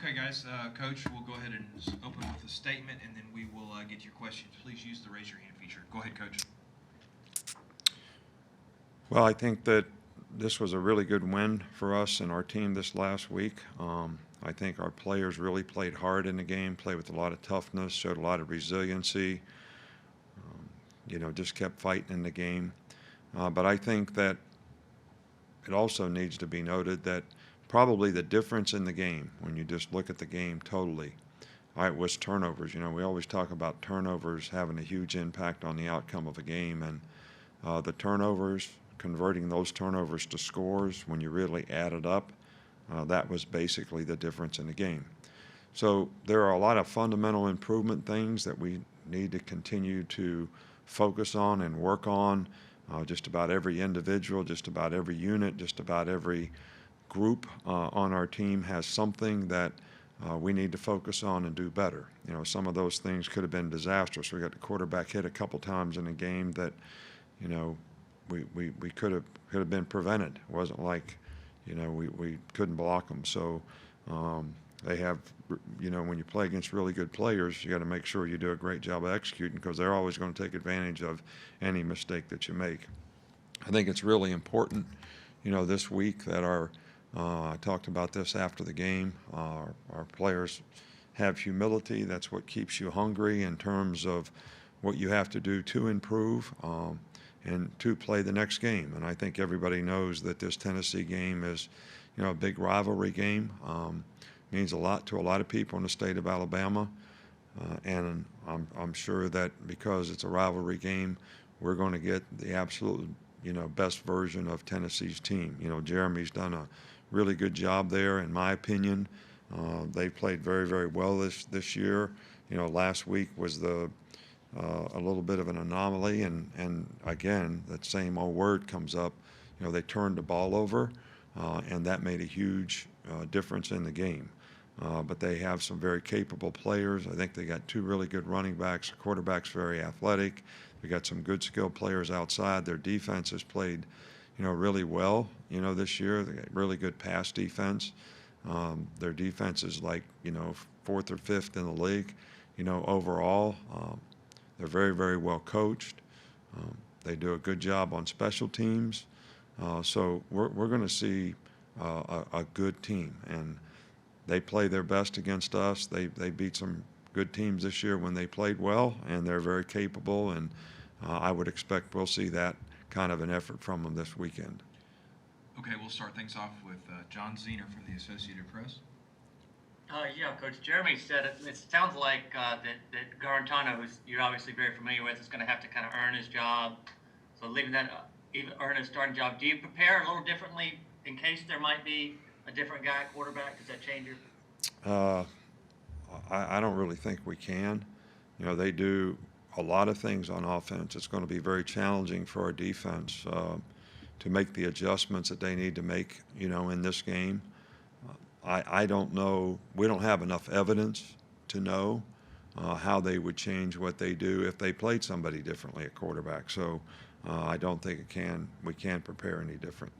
Okay, guys, Coach, we'll go ahead and open with a statement, and then we will get to your questions. Please use the raise your hand feature. Go ahead, Coach. Well, I think that this was a really good win for us and our team this last week. I think our players really played hard in the game, played with a lot of toughness, showed a lot of resiliency, just kept fighting in the game. But I think that it also needs to be noted that probably the difference in the game, when you just look at the game totally, was turnovers. We always talk about turnovers having a huge impact on the outcome of a game, and the turnovers, converting those turnovers to scores, when you really add it up, that was basically the difference in the game. So there are a lot of fundamental improvement things that we need to continue to focus on and work on. Just about every individual, just about every unit, just about every group on our team has something that we need to focus on and do better. Some of those things could have been disastrous. We got the quarterback hit a couple times in a game that, we could have been prevented. It wasn't like, we couldn't block them. So they have, when you play against really good players, you got to make sure you do a great job of executing, because they're always going to take advantage of any mistake that you make. I think it's really important, this week that I talked about this after the game, our players have humility. That's what keeps you hungry in terms of what you have to do to improve and to play the next game. And I think everybody knows that this Tennessee game is, a big rivalry game. Means a lot to a lot of people in the state of Alabama, and I'm sure that because it's a rivalry game, we're going to get the absolute best version of Tennessee's team. Jeremy's done a really good job there, in my opinion. They played very, very well this year. Last week was a little bit of an anomaly, and again, that same old word comes up. They turned the ball over, and that made a huge difference in the game. But they have some very capable players. I think they got two really good running backs. The quarterback's very athletic. They got some good skilled players outside. Their defense has played, really well, this year. They got really good pass defense. Their defense is like, fourth or fifth in the league, overall. They're very, very well coached. They do a good job on special teams. So we're going to see a good team, and they play their best against us. They beat some good teams this year when they played well, and they're very capable, and I would expect we'll see that kind of an effort from them this weekend. Okay, we'll start things off with John Zener from the Associated Press. Yeah, Coach Jeremy said it sounds like that Garantano, who you're obviously very familiar with, is going to have to kind of earn his job. So leaving that, even earn his starting job, do you prepare a little differently in case there might be a different guy at quarterback? Does that change your? I don't really think we can. They do a lot of things on offense. It's going to be very challenging for our defense to make the adjustments that they need to make, in this game. I don't know. We don't have enough evidence to know how they would change what they do if they played somebody differently at quarterback. So I don't think we can prepare any different.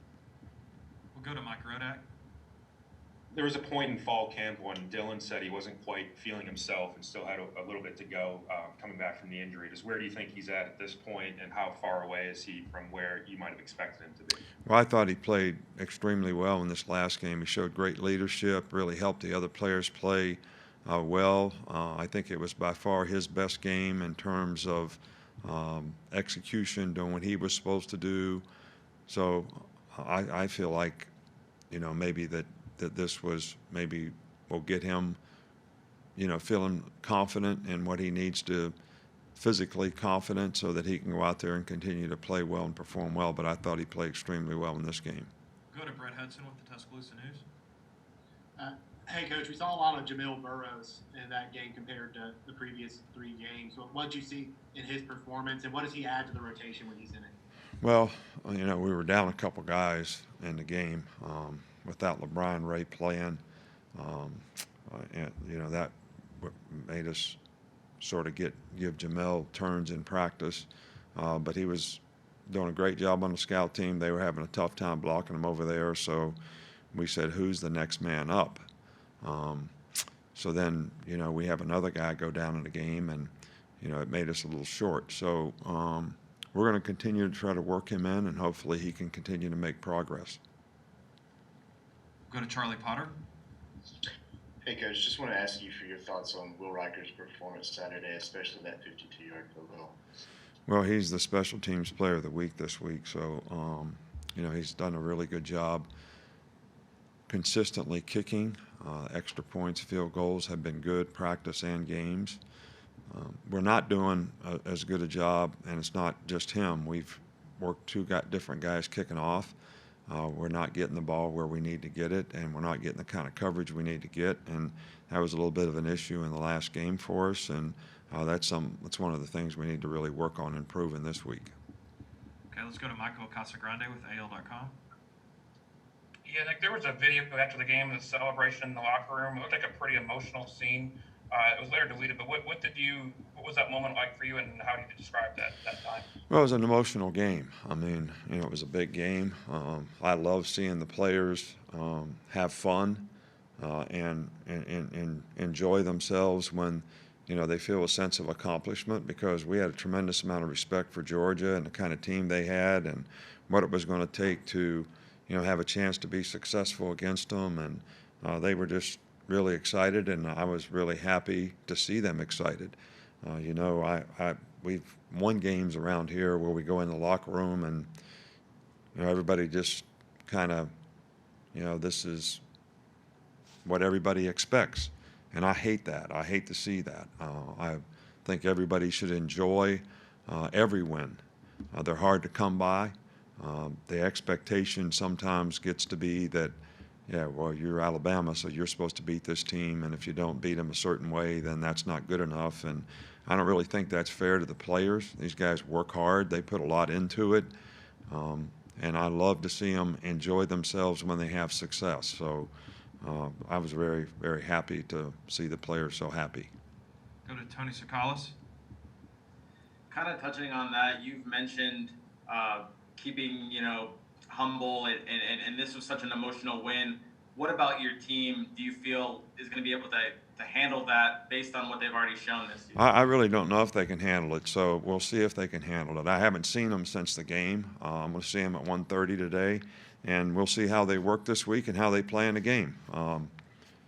We'll go to Mike Rodak. There was a point in fall camp when Dylan said he wasn't quite feeling himself and still had a little bit to go coming back from the injury. Just where do you think he's at this point, and how far away is he from where you might have expected him to be? Well, I thought he played extremely well in this last game. He showed great leadership, really helped the other players play well. I think it was by far his best game in terms of execution, doing what he was supposed to do. So I feel like, maybe that this will get him, feeling confident in what he needs to, physically confident, so that he can go out there and continue to play well and perform well. But I thought he played extremely well in this game. Go to Brett Hudson with the Tuscaloosa News. Hey, Coach, we saw a lot of Jamil Burroughs in that game compared to the previous three games. What did you see in his performance, and what does he add to the rotation when he's in it? Well, we were down a couple guys in the game without LeBron Ray playing. And, that made us sort of give Jamel turns in practice. But he was doing a great job on the scout team. They were having a tough time blocking him over there. So we said, who's the next man up? So then, we have another guy go down in the game, and, it made us a little short. So we're going to continue to try to work him in, and hopefully he can continue to make progress. Go to Charlie Potter. Hey, Coach, just want to ask you for your thoughts on Will Riker's performance Saturday, especially that 52-yard field goal. Well, he's the special teams player of the week this week, so, he's done a really good job consistently kicking. Extra points, field goals have been good, practice and games. We're not doing as good a job, and it's not just him. We've worked different guys kicking off. We're not getting the ball where we need to get it, and we're not getting the kind of coverage we need to get, and that was a little bit of an issue in the last game for us, and that's one of the things we need to really work on improving this week. Okay, let's go to Michael Casagrande with AL.com. Yeah, there was a video after the game, the celebration in the locker room. It looked like a pretty emotional scene. It was later deleted, but what was that moment like for you, and how did you describe that time? Well, it was an emotional game. I mean, it was a big game. I love seeing the players have fun and enjoy themselves when, they feel a sense of accomplishment, because we had a tremendous amount of respect for Georgia and the kind of team they had and what it was going to take to, have a chance to be successful against them. And they were just really excited, and I was really happy to see them excited. We've won games around here where we go in the locker room and, everybody just kind of, this is what everybody expects. And I hate that. I hate to see that. I think everybody should enjoy every win. They're hard to come by. The expectation sometimes gets to be that, well, you're Alabama, so you're supposed to beat this team, and if you don't beat them a certain way, then that's not good enough. And I don't really think that's fair to the players. These guys work hard. They put a lot into it. And I love to see them enjoy themselves when they have success. So I was very, very happy to see the players so happy. Go to Tony Sakalas. Kind of touching on that, you've mentioned keeping, humble, and this was such an emotional win. What about your team do you feel is going to be able to handle that based on what they've already shown this year? I really don't know if they can handle it, so we'll see if they can handle it. I haven't seen them since the game. I'm going to see them at 1:30 today, and we'll see how they work this week and how they play in the game.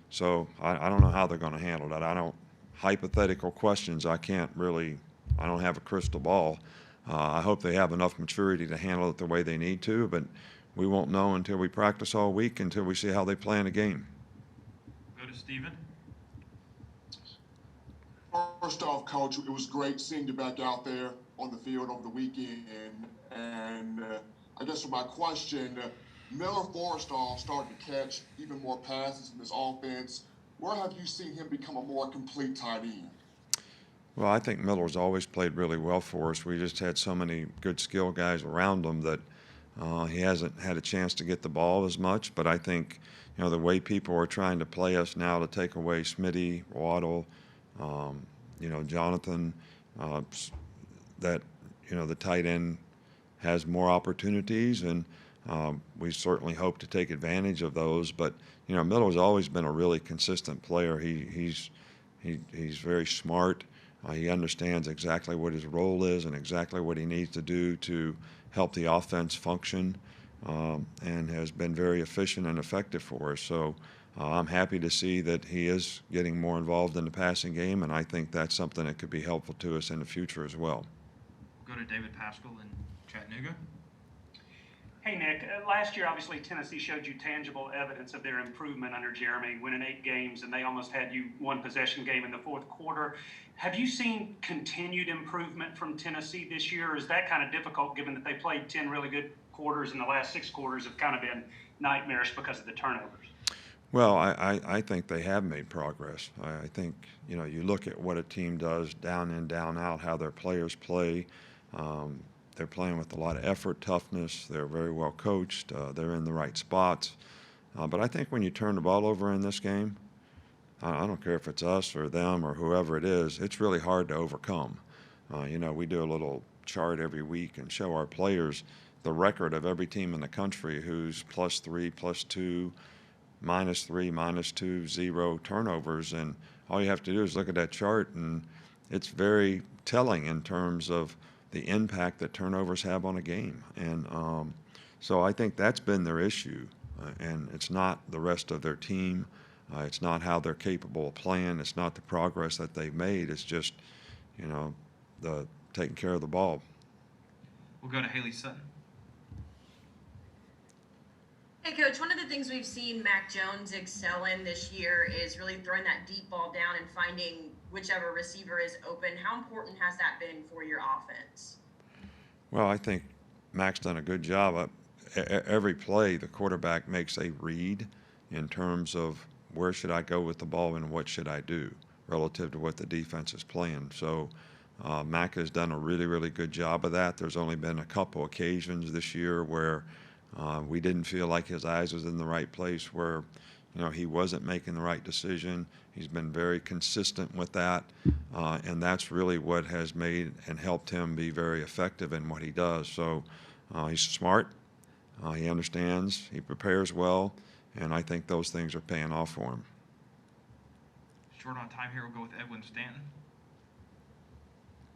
So I don't know how they're going to handle that. Hypothetical questions, I don't have a crystal ball. I hope they have enough maturity to handle it the way they need to, but we won't know until we practice all week, until we see how they play in a game. Go to Steven. First off, Coach, it was great seeing you back out there on the field over the weekend. And I guess for my question, Miller Forrestall started to catch even more passes in this offense. Where have you seen him become a more complete tight end? Well, I think Miller's always played really well for us. We just had so many good skill guys around him that he hasn't had a chance to get the ball as much. But I think, the way people are trying to play us now to take away Smitty, Waddle, Jonathan, that, the tight end has more opportunities, and we certainly hope to take advantage of those. But, Miller's always been a really consistent player. He's very smart. He understands exactly what his role is and exactly what he needs to do to help the offense function, and has been very efficient and effective for us. So I'm happy to see that he is getting more involved in the passing game, and I think that's something that could be helpful to us in the future as well. Go to David Pascal in Chattanooga. Hey, Nick, last year, obviously, Tennessee showed you tangible evidence of their improvement under Jeremy, winning 8 games, and they almost had you one possession game in the fourth quarter. Have you seen continued improvement from Tennessee this year, or is that kind of difficult given that they played 10 really good quarters and the last 6 quarters have kind of been nightmarish because of the turnovers? Well, I think they have made progress. I think, you look at what a team does down in, down out, how their players play. They're playing with a lot of effort, toughness. They're very well coached. They're in the right spots. But I think when you turn the ball over in this game, I don't care if it's us or them or whoever it is, it's really hard to overcome. We do a little chart every week and show our players the record of every team in the country who's +3, +2, -3, -2, 0 turnovers, and all you have to do is look at that chart, and it's very telling in terms of the impact that turnovers have on a game. And so I think that's been their issue, and it's not the rest of their team. It's not how they're capable of playing. It's not the progress that they've made. It's just, the taking care of the ball. We'll go to Haley Sutton. Hey, Coach, one of the things we've seen Mac Jones excel in this year is really throwing that deep ball down and finding whichever receiver is open. How important has that been for your offense? Well, I think Mac's done a good job. Every play, the quarterback makes a read in terms of where should I go with the ball and what should I do relative to what the defense is playing. So Mac has done a really, really good job of that. There's only been a couple occasions this year where we didn't feel like his eyes was in the right place, where he wasn't making the right decision. He's been very consistent with that, and that's really what has made and helped him be very effective in what he does. So he's smart, he understands, he prepares well, and I think those things are paying off for him. Short on time here, we'll go with Edwin Stanton.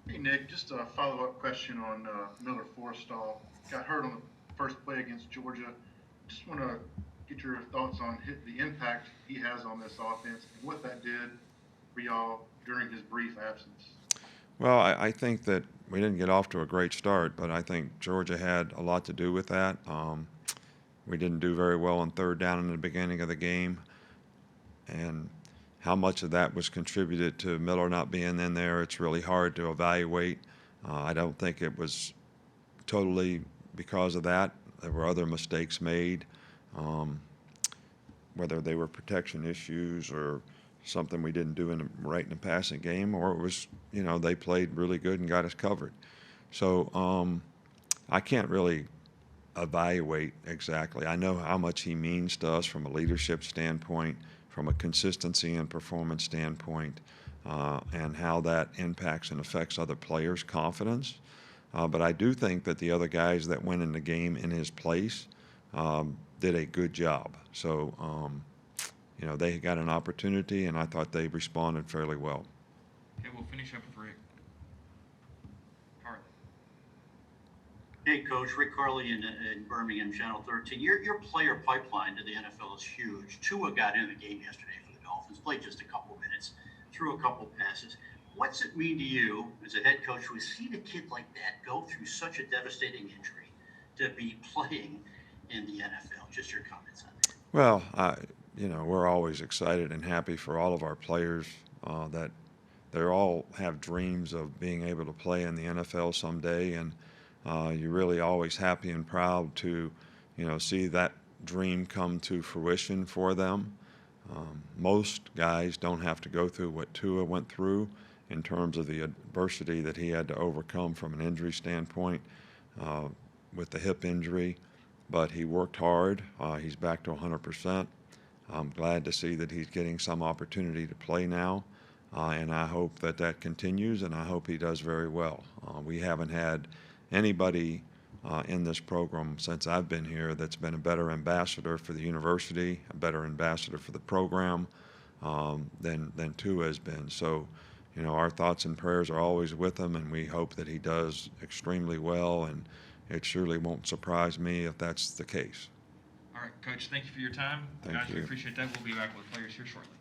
Hey Nick, just a follow-up question on Miller Forrestall. Got hurt on the first play against Georgia. Just want to get your thoughts on the impact he has on this offense and what that did for y'all during his brief absence. Well, I think that we didn't get off to a great start, but I think Georgia had a lot to do with that. We didn't do very well on third down in the beginning of the game, and how much of that was contributed to Miller not being in there, it's really hard to evaluate. I don't think it was totally because of that. There were other mistakes made, whether they were protection issues or something we didn't do right in the passing game, or it was, they played really good and got us covered. So I can't really evaluate exactly. I know how much he means to us from a leadership standpoint, from a consistency and performance standpoint, and how that impacts and affects other players' confidence. But I do think that the other guys that went in the game in his place did a good job. So, they got an opportunity, and I thought they responded fairly well. Okay, we'll finish up with Rick. Harley. Hey, Coach. Rick Carley in Birmingham, Channel 13. Your player pipeline to the NFL is huge. Tua got in the game yesterday for the Dolphins, played just a couple minutes, threw a couple passes. What's it mean to you as a head coach who has seen a kid like that go through such a devastating injury to be playing in the NFL? Just your comments on that. Well, we're always excited and happy for all of our players that they all have dreams of being able to play in the NFL someday, and you're really always happy and proud to, see that dream come to fruition for them. Most guys don't have to go through what Tua went through in terms of the adversity that he had to overcome from an injury standpoint with the hip injury, but he worked hard. He's back to 100%. I'm glad to see that he's getting some opportunity to play now, and I hope that continues, and I hope he does very well. We haven't had anybody in this program since I've been here that's been a better ambassador for the university, a better ambassador for the program than Tua has been. So, our thoughts and prayers are always with him, and we hope that he does extremely well, and it surely won't surprise me if that's the case. All right, Coach, thank you for your time. Thank Guys, you. we appreciate that. We'll be back with players here shortly.